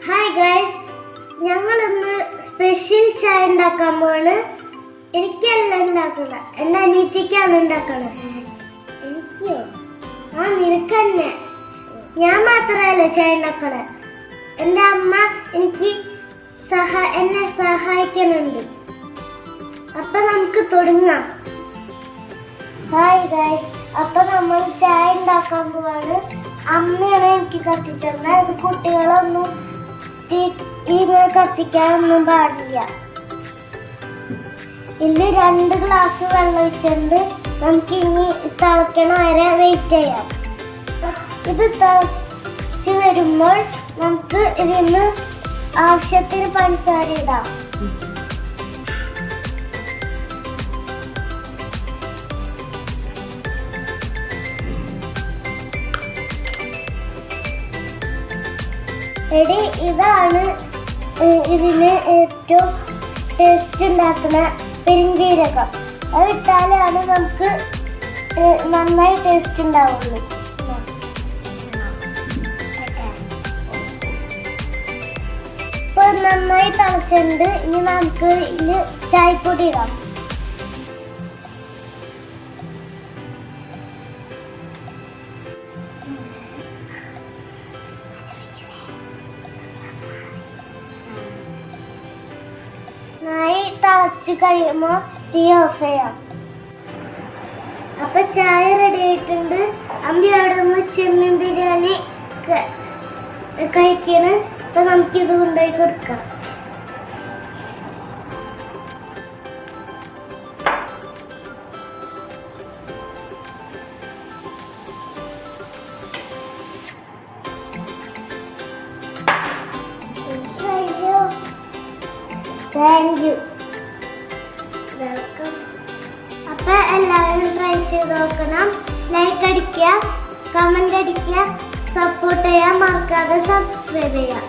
Hi guys, ഞങ്ങൾ ഇന്ന് special ചായ ഉണ്ടാക്കാൻ പോവാണ്. എനിക്കല്ല ഉണ്ടാക്കുന്നത്, എൻ്റെ അനിയത്തിക്കാണ് ഉണ്ടാക്കുന്നത്. എനിക്കോ? നിനക്ക് തന്നെ. ഞാൻ മാത്രമല്ല ചായ ഉണ്ടാക്കണേ, എൻ്റെ അമ്മ എനിക്ക് എന്നെ സഹായിക്കുന്നുണ്ട്. അപ്പൊ നമുക്ക് തുടങ്ങാം. ഹായ് ഗൈസ്, അപ്പൊ നമ്മൾ ചായ ഉണ്ടാക്കാൻ പോവാണ്. അമ്മയാണ് എനിക്ക് കത്തിച്ചത്. ഇത് കുട്ടികളൊന്നും കത്തിക്കാനൊന്നും പാടില്ല. ഇതിൽ 2 ഗ്ലാസ് വെള്ളം ഒഴിച്ചിട്ടുണ്ട്. നമുക്ക് ഇനി തിളക്കണ വരെ വെയിറ്റ് ചെയ്യാം. ഇത് തിളച്ച് വരുമ്പോൾ നമുക്ക് ഇതിന് ആവശ്യത്തിന് പഞ്ചസാര ഇടാം. എടി, ഇതാണ് ഇതിന് ഏറ്റവും ടേസ്റ്റ് ഉണ്ടാക്കുന്ന പെരുംജീരകം. അത് ഇട്ടാലാണ് നമുക്ക് നന്നായി ടേസ്റ്റ് ഉണ്ടാവുള്ളൂ. ഇപ്പൊ നന്നായി തിളച്ചിട്ടുണ്ട്. ഇനി നമുക്ക് ഇതിൽ ചായപ്പൊടി ഇടാം. തിളച്ച് കഴിയുമ്പോൾ തീ ഓഫ് ചെയ്യാം. അപ്പൊ ചായ റെഡി ആയിട്ടുണ്ട്. അമ്മി അവിടെ നിന്ന് ചെമ്മീൻ ബിരിയാണി കഴിക്കണ്. അപ്പൊ നമുക്കിത് കൊണ്ടുപോയി കൊടുക്കാം. Thank you. വെൽക്കം. അപ്പൊ എല്ലാവരും ട്രൈ ചെയ്ത് നോക്കണം. ലൈക്ക് അടിക്കുക, കമന്റ് അടിക്കുക, സപ്പോർട്ട് ചെയ്യാൻ മറക്കാതെ സബ്സ്ക്രൈബ് ചെയ്യുക.